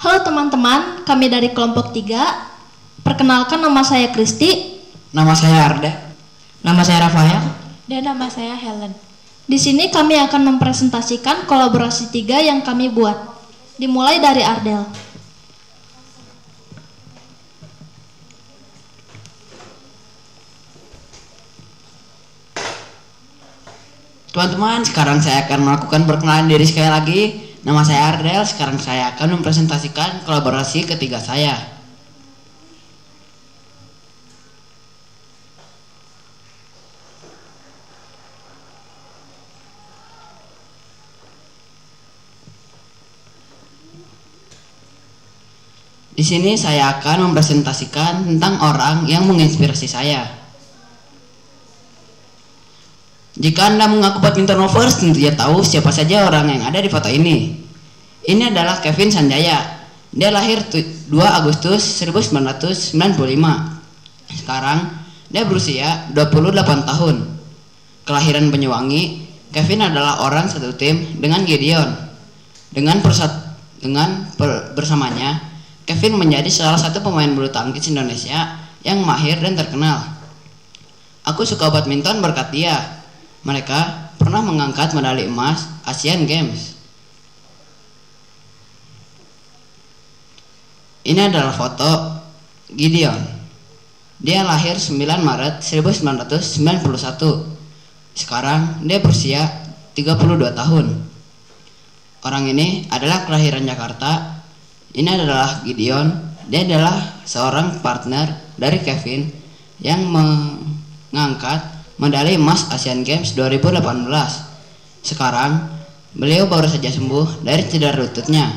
Halo teman-teman, kami dari kelompok 3. Perkenalkan, nama saya Kristi. Nama saya Arda. Nama saya Rafael. Dan nama saya Helen. Di sini kami akan mempresentasikan kolaborasi 3 yang kami buat. Dimulai dari Ardel. Teman-teman, sekarang saya akan melakukan perkenalan diri sekali lagi. Nama saya Ardel. Sekarang saya akan mempresentasikan kolaborasi ketiga saya. Di sini saya akan mempresentasikan tentang orang yang menginspirasi saya. Jika Anda mengaku badminton lovers, tentunya tahu siapa saja orang yang ada di foto ini. Ini adalah Kevin Sanjaya. Dia lahir 2 Agustus 1995. Sekarang dia berusia 28 tahun. Kelahiran Banyuwangi, Kevin adalah orang satu tim dengan Gideon. Bersamanya, Kevin menjadi salah satu pemain bulu tangkis Indonesia yang mahir dan terkenal. Aku suka badminton berkat dia. Mereka pernah mengangkat medali emas Asian Games. Ini adalah foto Gideon. Dia lahir 9 Maret 1991. Sekarang dia berusia 32 tahun. Orang ini adalah kelahiran Jakarta. Ini adalah Gideon. Dia adalah seorang partner dari Kevin yang mengangkat medali emas Asian Games 2018. Sekarang beliau baru saja sembuh dari cedera lututnya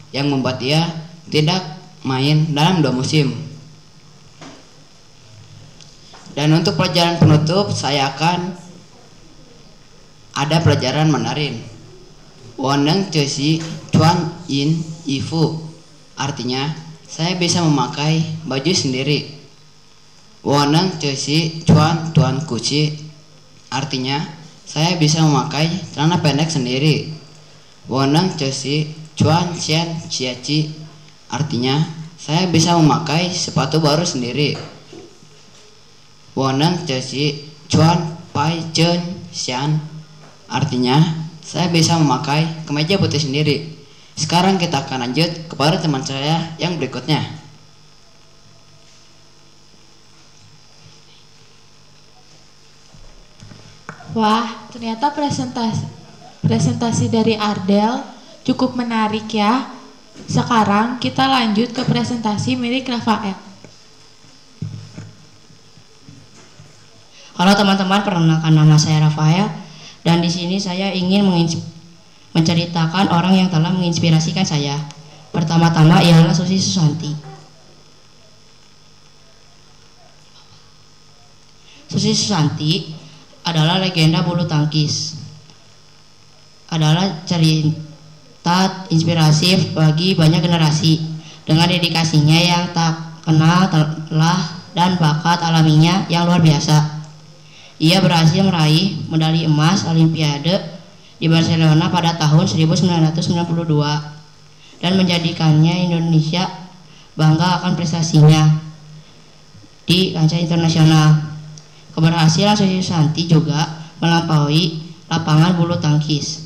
yang membuat dia tidak main dalam 2 musim. Dan untuk pelajaran penutup, saya akan ada pelajaran Mandarin. Woneng Cesi Chuan Yin Ifu. Artinya, saya bisa memakai baju sendiri. Woneng Cesi Chuan Tuan Kuci. Artinya, saya bisa memakai celana pendek sendiri. Woneng Cesi Chuan Xian Xiaci. Artinya, saya bisa memakai sepatu baru sendiri. Woneng Cesi Chuan Pai Chen Xian. Artinya, saya bisa memakai kemeja putih sendiri. Sekarang kita akan lanjut kepada teman saya yang berikutnya. Wah, ternyata presentasi dari Ardel cukup menarik ya. Sekarang kita lanjut ke presentasi milik Rafael. Halo teman-teman, perkenalkan nama saya Rafael dan di sini saya ingin menceritakan orang yang telah menginspirasikan saya. Pertama-tama ialah Susi Susanti. Susi Susanti adalah legenda bulu tangkis. Adalah cerita inspiratif bagi banyak generasi. Dengan dedikasinya yang tak kenal telah dan bakat alaminya yang luar biasa. Ia berhasil meraih medali emas Olimpiade di Barcelona pada tahun 1992 dan menjadikannya Indonesia bangga akan prestasinya di kancah internasional. Keberhasilan Susi Susanti juga melampaui lapangan bulu tangkis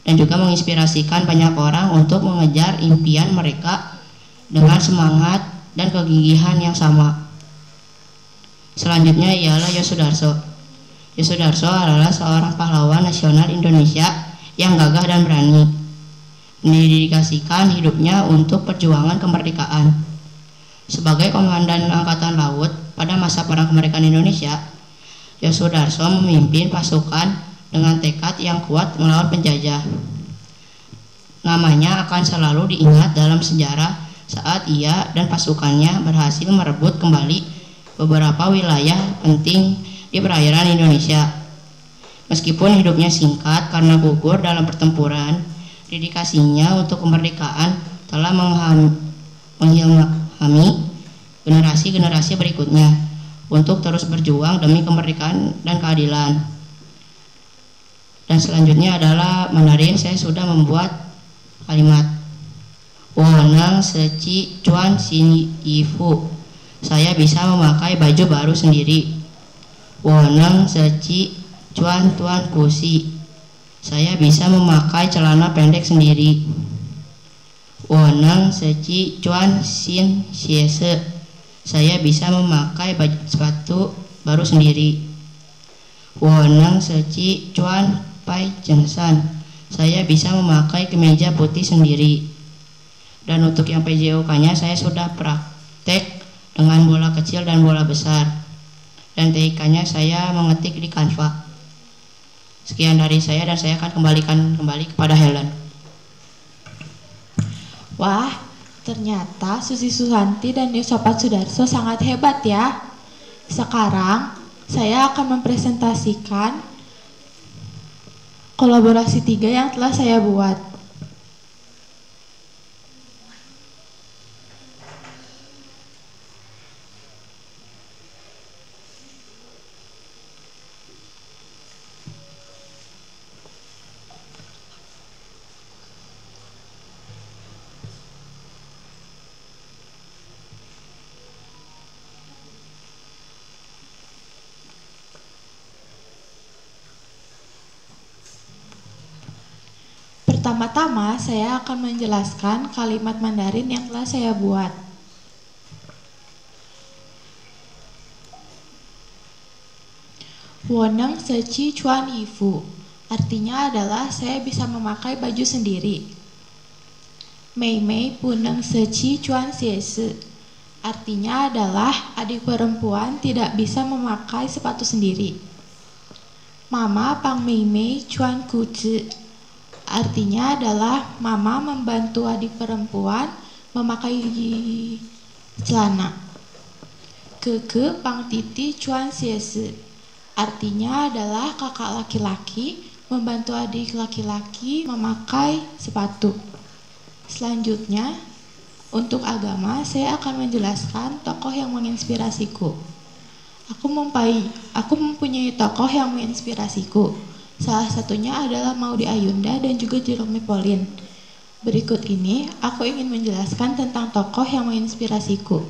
dan juga menginspirasikan banyak orang untuk mengejar impian mereka dengan semangat dan kegigihan yang sama. Selanjutnya ialah Yosudarso. Yosudarso adalah seorang pahlawan nasional Indonesia yang gagah dan berani, mendedikasikan hidupnya untuk perjuangan kemerdekaan. Sebagai komandan Angkatan Laut pada masa Perang Kemerdekaan Indonesia, Yosudarso memimpin pasukan dengan tekad yang kuat melawan penjajah. Namanya akan selalu diingat dalam sejarah saat ia dan pasukannya berhasil merebut kembali beberapa wilayah penting di perairan Indonesia. Meskipun hidupnya singkat karena gugur dalam pertempuran, dedikasinya untuk kemerdekaan telah mengilhami generasi-generasi berikutnya untuk terus berjuang demi kemerdekaan dan keadilan. Dan selanjutnya adalah Mandarin. Saya sudah membuat kalimat. Wow, Woneng seci cuan xin ifu. Saya bisa memakai baju baru sendiri. Woneng seci cuan tuan kusi. Saya bisa memakai celana pendek sendiri. Woneng seci cuan xin xiese. Saya bisa memakai baju sepatu baru sendiri. Woneng seci cuan pai jengsan. Saya bisa memakai kemeja putih sendiri. Dan untuk yang PJOK-nya saya sudah praktek dengan bola kecil dan bola besar. Dan TIK-nya saya mengetik di Canva. Sekian dari saya dan saya akan kembali kepada Helen. Wah, ternyata Susi Susanti dan Yosopat Sudarso sangat hebat ya. Sekarang saya akan mempresentasikan kolaborasi 3 yang telah saya buat. Pertama-tama, saya akan menjelaskan kalimat Mandarin yang telah saya buat. Woneng seci cuan ifu, artinya adalah saya bisa memakai baju sendiri. Mei mei puneng seci cuan siese, artinya adalah adik perempuan tidak bisa memakai sepatu sendiri. Mama pang mei mei cuan kuzi, artinya adalah mama membantu adik perempuan memakai celana. Keke pang titi cuan siese, artinya adalah kakak laki-laki membantu adik laki-laki memakai sepatu. Selanjutnya, untuk agama saya akan menjelaskan tokoh yang menginspirasiku. Aku mempunyai tokoh yang menginspirasiku. Salah satunya adalah Maudy Ayunda dan juga Jerome Pauline. Berikut ini aku ingin menjelaskan tentang tokoh yang menginspirasiku.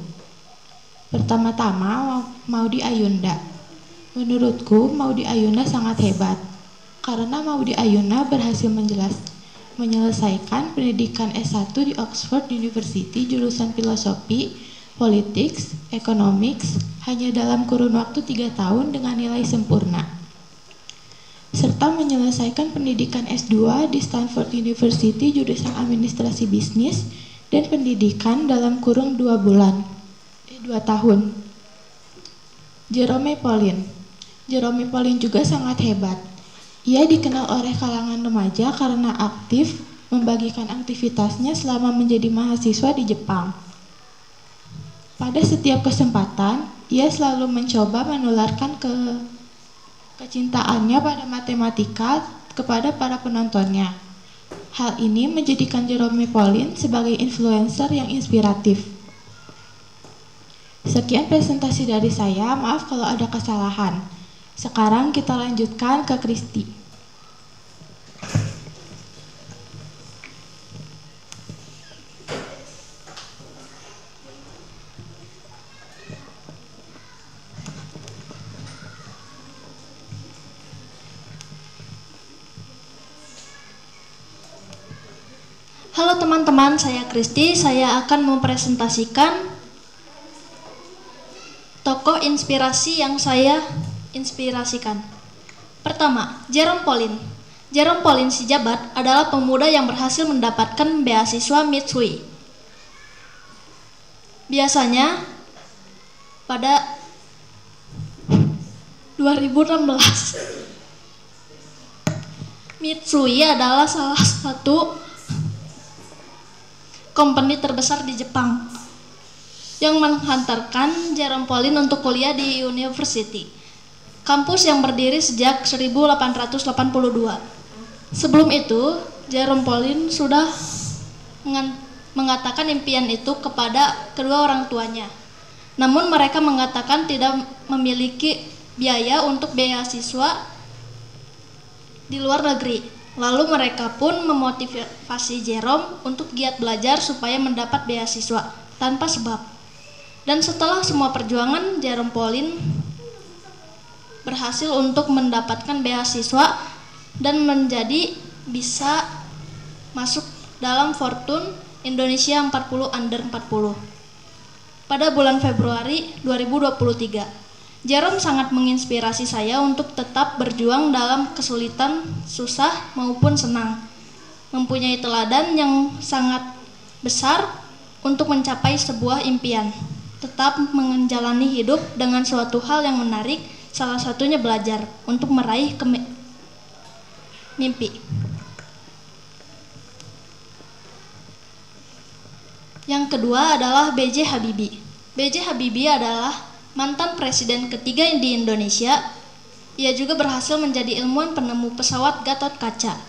Pertama-tama, Maudy Ayunda. Menurutku Maudy Ayunda sangat hebat karena Maudy Ayunda berhasil menyelesaikan pendidikan S1 di Oxford University jurusan filosofi, politics, economics hanya dalam kurun waktu 3 tahun dengan nilai sempurna. Serta menyelesaikan pendidikan S2 di Stanford University jurusan administrasi bisnis dan pendidikan dalam kurun 2 tahun. Jerome Pauline. Jerome Pauline juga sangat hebat. Ia dikenal oleh kalangan remaja karena aktif membagikan aktivitasnya selama menjadi mahasiswa di Jepang. Pada setiap kesempatan, ia selalu mencoba menularkan kecintaannya pada matematika kepada para penontonnya. Hal ini menjadikan Jerome Pauline sebagai influencer yang inspiratif. Sekian presentasi dari saya, maaf kalau ada kesalahan. Sekarang kita lanjutkan ke Kristi. Halo teman-teman, saya Kristi. Saya akan mempresentasikan tokoh inspirasi yang saya inspirasikan. Pertama, Jerome Pauline. Jerome Pauline si Jabat adalah pemuda yang berhasil mendapatkan beasiswa Mitsui. Biasanya pada 2016, Mitsui adalah salah satu company terbesar di Jepang yang menghantarkan Jerome Pauline untuk kuliah di University, kampus yang berdiri sejak 1882. Sebelum itu, Jerome Pauline sudah mengatakan impian itu kepada kedua orang tuanya. Namun mereka mengatakan tidak memiliki biaya untuk beasiswa di luar negeri. Lalu mereka pun memotivasi Jerome untuk giat belajar supaya mendapat beasiswa tanpa sebab. Dan setelah semua perjuangan, Jerome Pauline berhasil untuk mendapatkan beasiswa dan menjadi bisa masuk dalam Fortune Indonesia 40 Under 40 pada bulan Februari 2023. Jerome sangat menginspirasi saya untuk tetap berjuang dalam kesulitan, susah maupun senang. Mempunyai teladan yang sangat besar untuk mencapai sebuah impian. Tetap menjalani hidup dengan suatu hal yang menarik, salah satunya belajar untuk meraih mimpi. Yang kedua adalah B.J. Habibie. B.J. Habibie adalah mantan presiden ketiga di Indonesia. Ia juga berhasil menjadi ilmuwan penemu pesawat Gatot Kaca.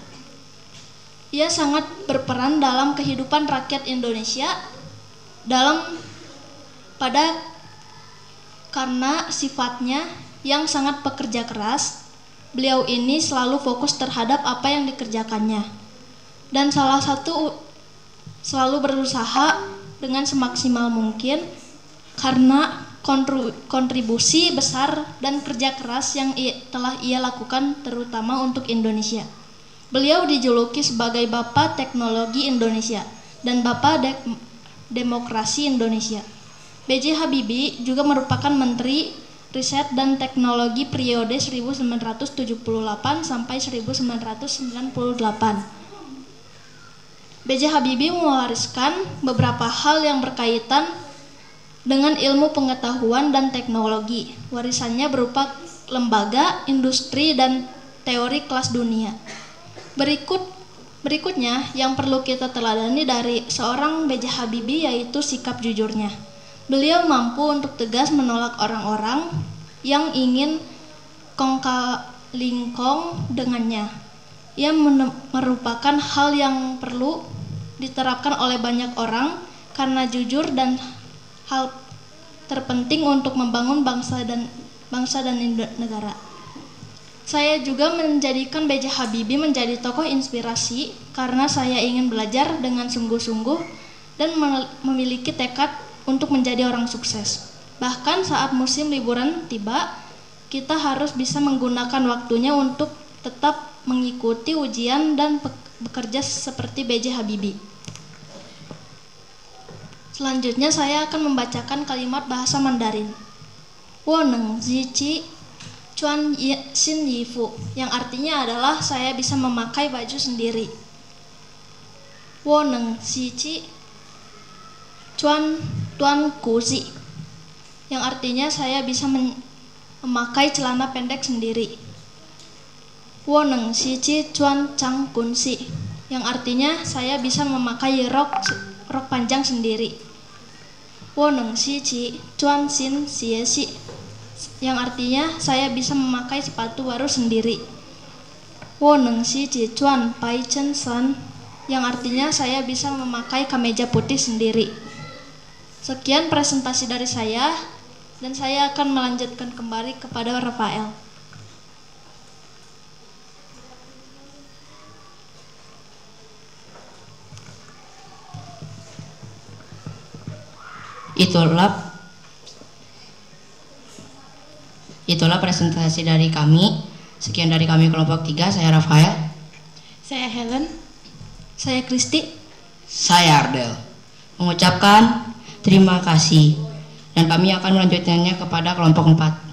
Ia sangat berperan dalam kehidupan rakyat Indonesia karena sifatnya yang sangat pekerja keras. Beliau ini selalu fokus terhadap apa yang dikerjakannya. Dan selalu berusaha dengan semaksimal mungkin karena kontribusi besar dan kerja keras yang telah ia lakukan terutama untuk Indonesia. Beliau dijuluki sebagai Bapak Teknologi Indonesia dan Bapak Demokrasi Indonesia. B.J. Habibie juga merupakan Menteri Riset dan Teknologi periode 1978 sampai 1998. B.J. Habibie mewariskan beberapa hal yang berkaitan dengan ilmu pengetahuan dan teknologi. Warisannya berupa lembaga, industri, dan teori kelas dunia. Berikutnya yang perlu kita teladani dari seorang B.J. Habibie yaitu sikap jujurnya. Beliau mampu untuk tegas menolak orang-orang yang ingin kongkal-lingkong dengannya. Ia merupakan hal yang perlu diterapkan oleh banyak orang karena jujur dan hal terpenting untuk membangun bangsa dan negara. Saya juga menjadikan B.J. Habibie menjadi tokoh inspirasi karena saya ingin belajar dengan sungguh-sungguh dan memiliki tekad untuk menjadi orang sukses. Bahkan saat musim liburan tiba, kita harus bisa menggunakan waktunya untuk tetap mengikuti ujian dan bekerja seperti B.J. Habibie. Selanjutnya saya akan membacakan kalimat bahasa Mandarin. Wo neng zici cuan xin yifu, yang artinya adalah saya bisa memakai baju sendiri. Wo neng zici cuan tuan kuzi, yang artinya saya bisa memakai celana pendek sendiri. Wo neng zici cuan chang kunsi, yang artinya saya bisa memakai rok panjang sendiri. Wo neng zici cuan xin xie xi, yang artinya saya bisa memakai sepatu baru sendiri. Wo neng zici cuan pai chen san, yang artinya saya bisa memakai kemeja putih sendiri. Sekian presentasi dari saya, dan saya akan melanjutkan kembali kepada Rafael. Itulah presentasi dari kami. Sekian dari kami kelompok 3. Saya Rafael. Saya Helen. Saya Kristi. Saya Ardel. Mengucapkan terima kasih. Dan kami akan melanjutkannya kepada kelompok 4.